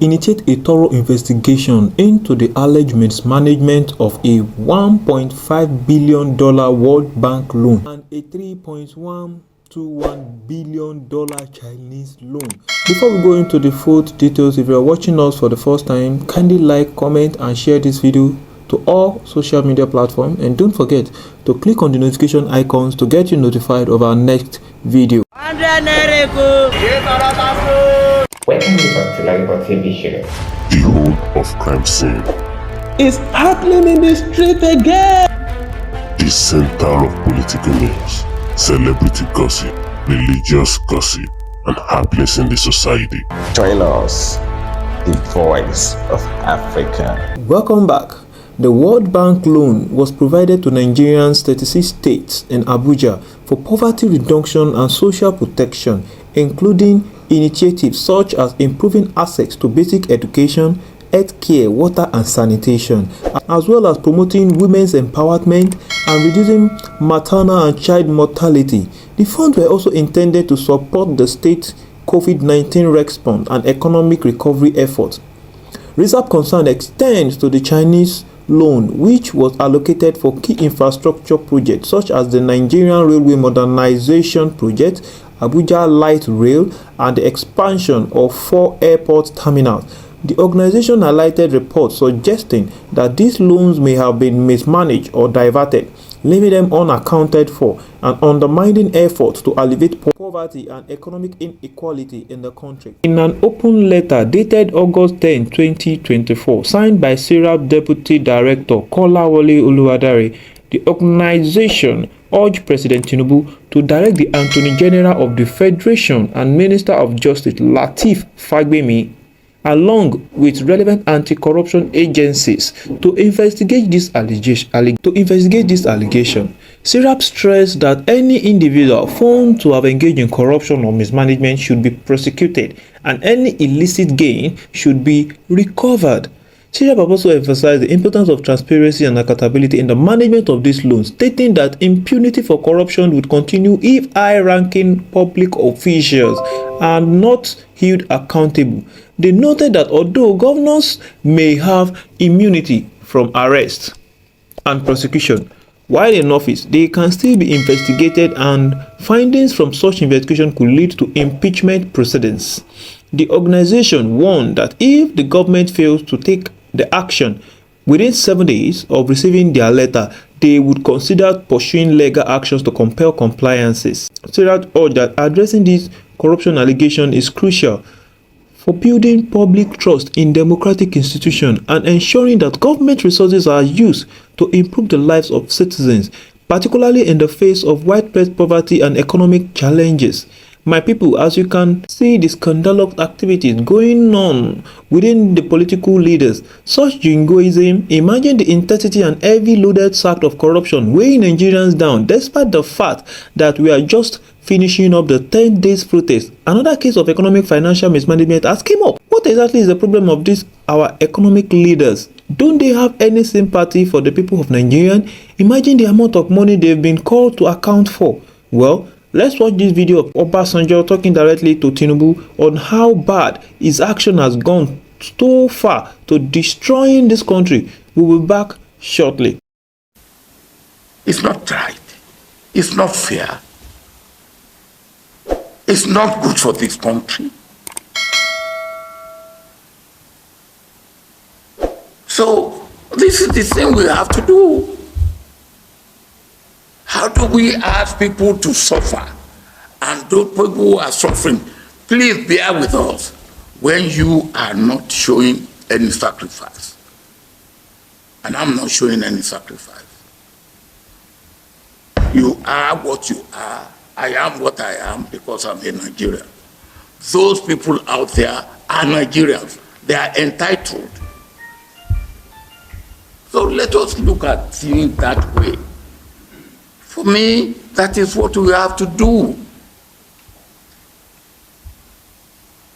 initiate a thorough investigation into the alleged mismanagement of a $1.5 billion World Bank loan and a $3.121 billion Chinese loan. Before we go into the full details, if you are watching us for the first time, kindly like, comment and share this video to all social media platforms, and don't forget to click on the notification icons to get you notified of our next video. Welcome back to Lagos TV show. The whole of crime scene is happening in the street again. The center of political news, celebrity gossip, religious gossip, and happiness in the society. Join us, the voice of Africa. Welcome back. The World Bank loan was provided to Nigeria's 36 states and Abuja for poverty reduction and social protection, including initiatives such as improving access to basic education, health care, water and sanitation, as well as promoting women's empowerment and reducing maternal and child mortality. The funds were also intended to support the state's COVID-19 response and economic recovery efforts. Reserve concern extends to the Chinese loan, which was allocated for key infrastructure projects such as the Nigerian Railway Modernization Project, Abuja Light Rail, and the expansion of 4 airport terminals. The organization highlighted reports suggesting that these loans may have been mismanaged or diverted, leaving them unaccounted for and undermining efforts to alleviate poverty and economic inequality in the country. In an open letter dated August 10, 2024, signed by Serap Deputy Director Kolawole Oluwadare, the organization urged President Tinubu to direct the Attorney General of the Federation and Minister of Justice Lateef Fagbemi, along with relevant anti-corruption agencies, to investigate this allegation. Serap stressed that any individual found to have engaged in corruption or mismanagement should be prosecuted and any illicit gain should be recovered. Serap also emphasized the importance of transparency and accountability in the management of these loans, stating that impunity for corruption would continue if high-ranking public officials are not held accountable. They noted that although governors may have immunity from arrest and prosecution while in office, they can still be investigated, and findings from such investigation could lead to impeachment proceedings. The organization warned that if the government fails to take the action within 7 days of receiving their letter, they would consider pursuing legal actions to compel compliances. Serap urged that addressing this corruption allegation is crucial for building public trust in democratic institutions and ensuring that government resources are used to improve the lives of citizens, particularly in the face of widespread poverty and economic challenges. My people, as you can see the scandalous activities going on within the political leaders, such jingoism, imagine the intensity and heavy loaded sack of corruption weighing Nigerians down, despite the fact that we are just finishing up the 10 days protest. Another case of economic financial mismanagement has come up. What exactly is the problem of this our economic leaders? Don't they have any sympathy for the people of Nigeria? Imagine the amount of money they've been called to account for. Well, let's watch this video of Obasanjo talking directly to Tinubu on how bad his action has gone so far to destroying this country. We will be back shortly. It's not right. It's not fair. It's not good for this country. So this is the thing we have to do. How do we ask people to suffer? And those people who are suffering, please bear with us when you are not showing any sacrifice. And I'm not showing any sacrifice. You are what you are. I am what I am because I'm a Nigerian. Those people out there are Nigerians. They are entitled. So let us look at things that way. For me, that is what we have to do.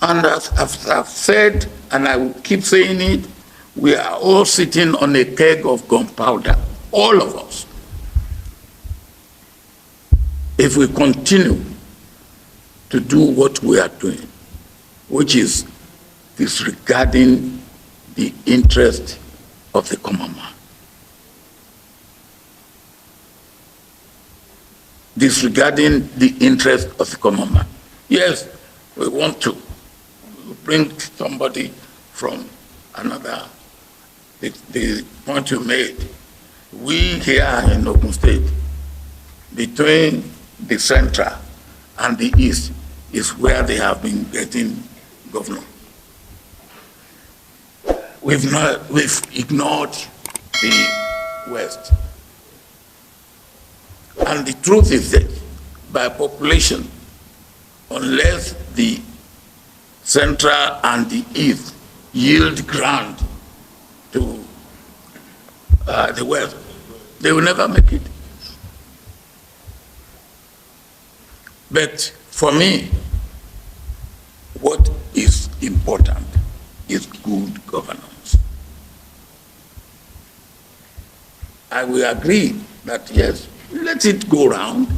And as I've said, and I will keep saying it, we are all sitting on a keg of gunpowder, all of us. If we continue to do what we are doing, which is disregarding the interest of the common man. Disregarding the interest of the common man. Yes, we want to bring somebody from another, the point you made. We here in Ogun State, between the central and the east, is where they have been getting governor. We've ignored the west. And the truth is that by population, unless the central and the east yield ground to the west, they will never make it. But for me, what is important is good governance. I will agree that yes, let it go round,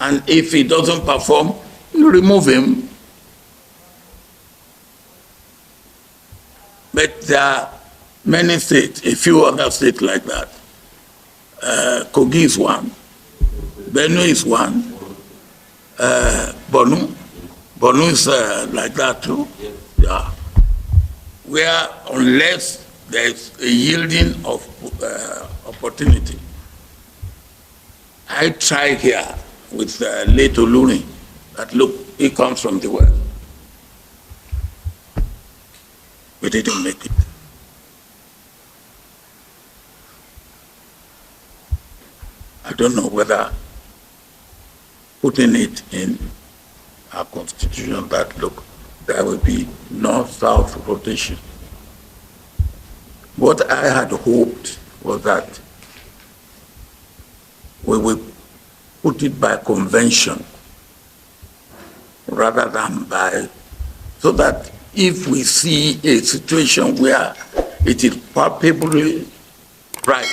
and if he doesn't perform, you remove him. But there are many states, a few other states like that. Kogi is one, Benue is one, Borno is like that too. Yeah. Where unless there's a yielding of opportunity. I tried here with late Oluni that look, he comes from the west. We didn't make it. I don't know whether putting it in our constitution that look, there will be north-south rotation. What I had hoped was that we will put it by convention rather than by, so that if we see a situation where it is palpably right,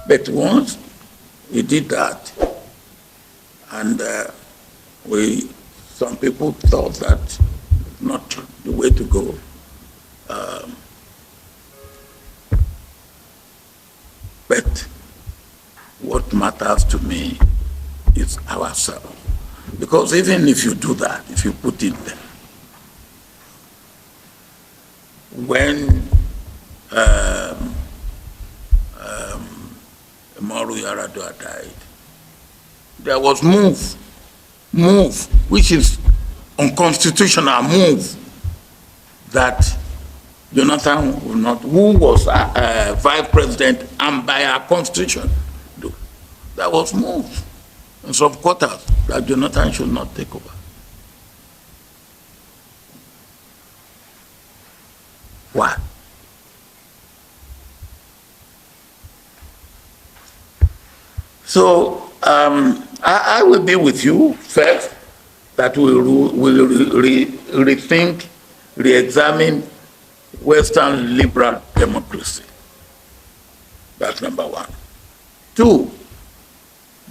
but once we did that, and some people thought that not the way to go. But what matters to me is ourselves. Because even if you do that, if you put it there, when Umaru Yar'Adua died, there was move, which is unconstitutional move, that Jonathan will not, who was vice president and by our constitution, there was move in some quarters that Jonathan should not take over. Why? So I will be with you first, that we will rethink, re-examine Western liberal democracy. That's number one. Two,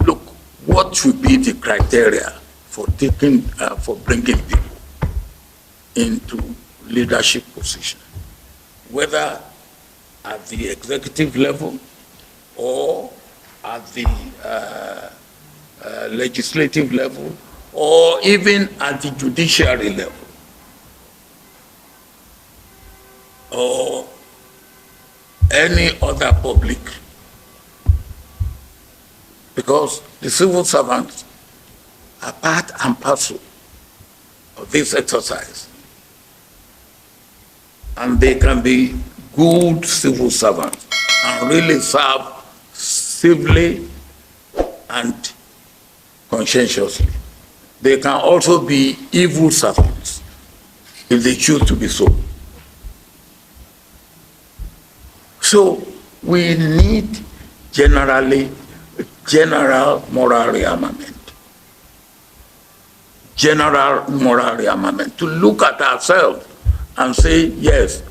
look, what should be the criteria for bringing people into leadership position, whether at the executive level or at the legislative level, or even at the judiciary level, or any other public. Because the civil servants are part and parcel of this exercise. And they can be good civil servants and really serve civilly and conscientiously. They can also be evil servants if they choose to be so. So we need general moral rearmament. General moral rearmament, to look at ourselves and say, yes,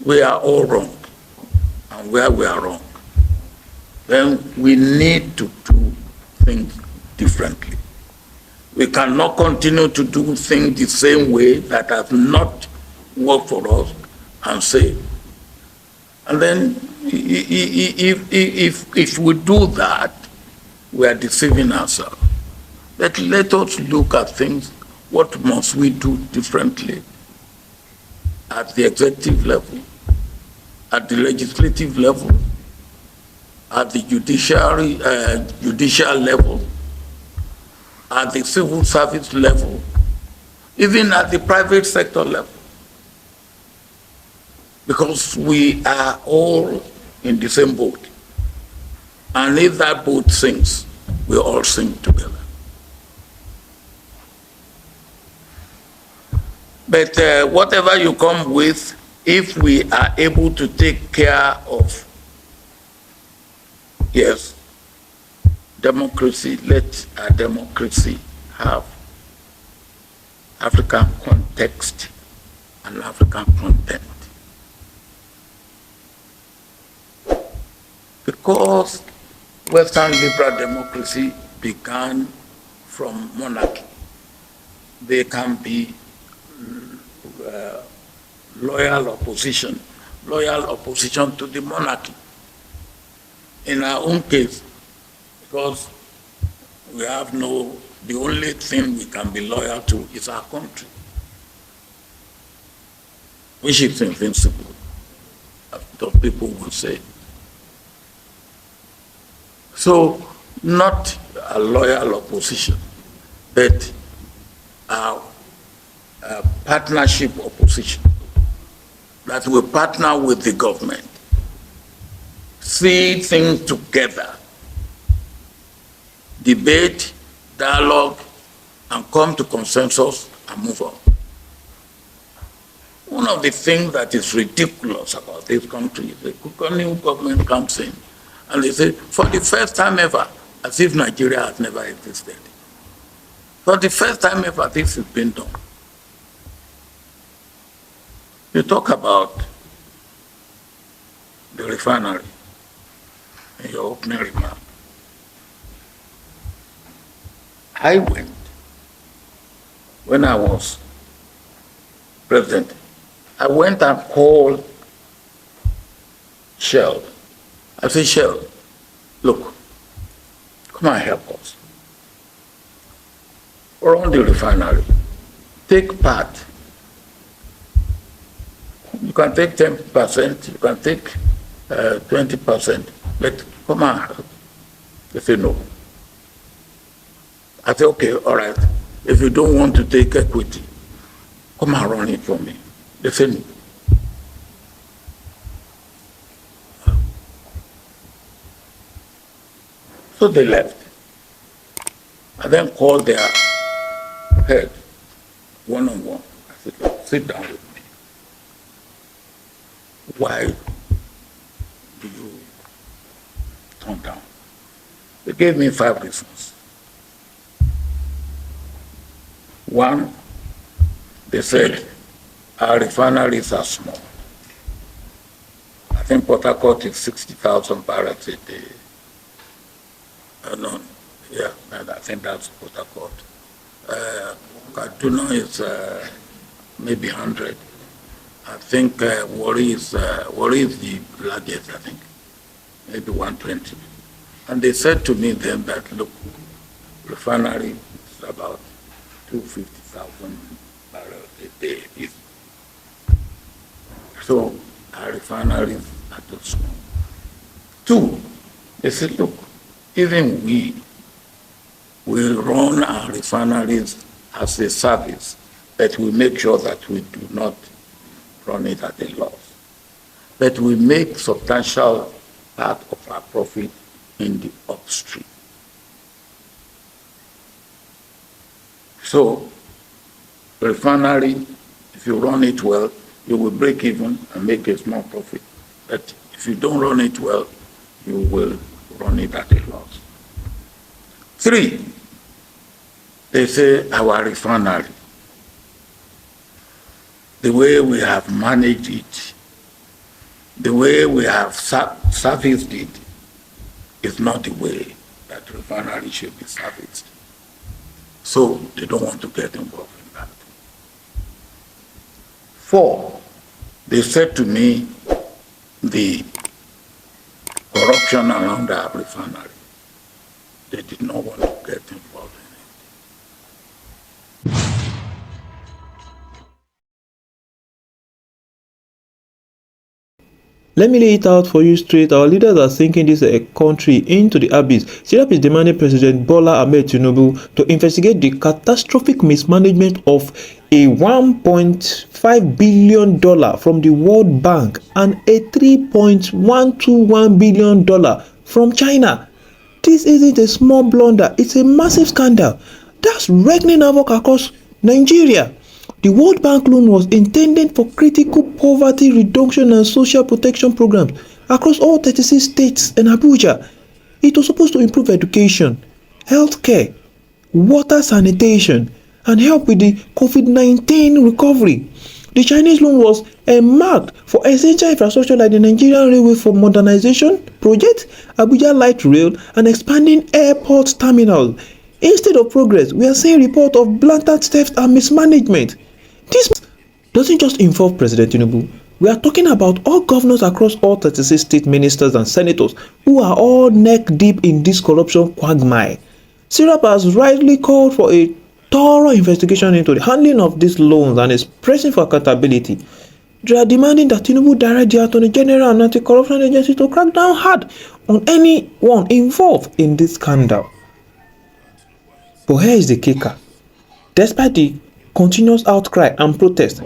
we are all wrong, and where we are wrong. Then we need to do things differently. We cannot continue to do things the same way that has not worked for us and say. And then if we do that, we are deceiving ourselves. But let us look at things. What must we do differently at the executive level, at the legislative level, at the judicial level, at the civil service level, even at the private sector level? Because we are all in the same boat. And if that boat sinks, we all sink together. But whatever you come with, if we are able to take care of, yes, democracy, let our democracy have African context and African content. Because Western liberal democracy began from monarchy, they can be loyal opposition to the monarchy. In our own case, because we have the only thing we can be loyal to is our country, which is invincible, those people will say. So, not a loyal opposition, but a partnership opposition that will partner with the government, see things together, debate, dialogue, and come to consensus and move on. One of the things that is ridiculous about this country is the new government comes in and they say, for the first time ever, as if Nigeria has never existed. For the first time ever, this has been done. You talk about the refinery in your opening remark. I went, when I was president, I went and called Shell. I said, Shell, look, come and help us. Run the refinery. Take part. You can take 10%, you can take 20%, but come and help. They say no. I said, okay, all right. If you don't want to take equity, come and run it for me. They said no. So they left. I then called their head one-on-one. I said, look, sit down with me. Why do you turn down? They gave me 5 reasons. One, they said, our refineries are small. I think Port Harcourt is 60,000 barrels a day. No, yeah, I think that's Port Harcourt. Kaduna is maybe 100. I think Warri is the largest, I think, maybe 120. And they said to me then that, look, refinery is about 250,000 barrels a day. So our refineries are too small. 2, they said, look, even we run our refineries as a service, but we make sure that we do not run it at a loss. But we make substantial part of our profit in the upstream. So, refinery, if you run it well, you will break even and make a small profit. But if you don't run it well, you will run it at a loss. 3, they say our refinery, the way we have managed it, the way we have serviced it, is not the way that refinery should be serviced. So they don't want to get involved in that. 4, they said to me the corruption around the refinery. They did not want to get involved in it. Let me lay it out for you straight. Our leaders are sinking this country into the abyss. Serap is demanding President Bola Ahmed TINUBU to investigate the catastrophic mismanagement of a $1.5 billion from the World Bank and a $3.121 billion from China. This isn't a small blunder, it's a massive scandal that's wreaking havoc across Nigeria. The World Bank loan was intended for critical poverty reduction and social protection programs across all 36 states and Abuja. It was supposed to improve education, healthcare, water sanitation, and help with the COVID-19 recovery. The Chinese loan was earmarked for essential infrastructure like the Nigerian Railway for Modernization Project, Abuja Light Rail, and expanding airport terminals. Instead of progress, we are seeing reports of blatant theft and mismanagement. This doesn't just involve President Tinubu. We are talking about all governors across all 36 state ministers and senators who are all neck deep in this corruption quagmire. Serap has rightly called for a thorough investigation into the handling of these loans and is pressing for accountability. They are demanding that Tinubu direct the Attorney General and Anti-Corruption Agency to crack down hard on anyone involved in this scandal. But here is the kicker. Despite the continuous outcry and protest,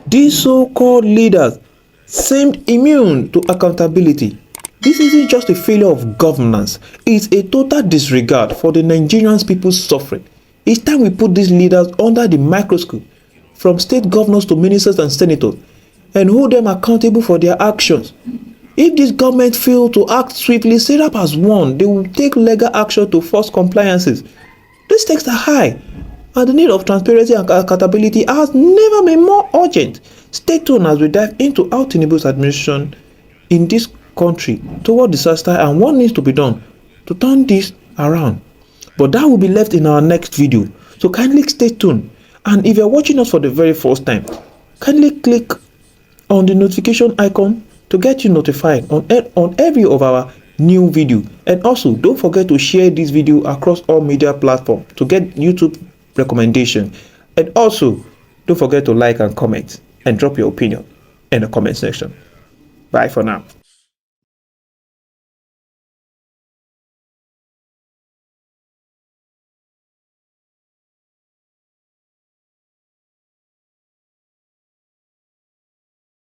these so-called leaders seemed immune to accountability. This isn't just a failure of governance, it's a total disregard for the Nigerian people's suffering. It's time we put these leaders under the microscope, from state governors to ministers and senators, and hold them accountable for their actions. If this government fails to act swiftly, Serap has warned they will take legal action to force compliances. These stakes are high, and the need of transparency and accountability has never been more urgent. Stay tuned as we dive into how Tinubu's administration in this country toward disaster and what needs to be done to turn this around. But that will be left in our next video, so kindly stay tuned. And if you're watching us for the very first time, kindly click on the notification icon to get you notified on every of our new video. And also don't forget to share this video across all media platforms to get YouTube recommendation. And also don't forget to like and comment and drop your opinion in the comment section. Bye for now.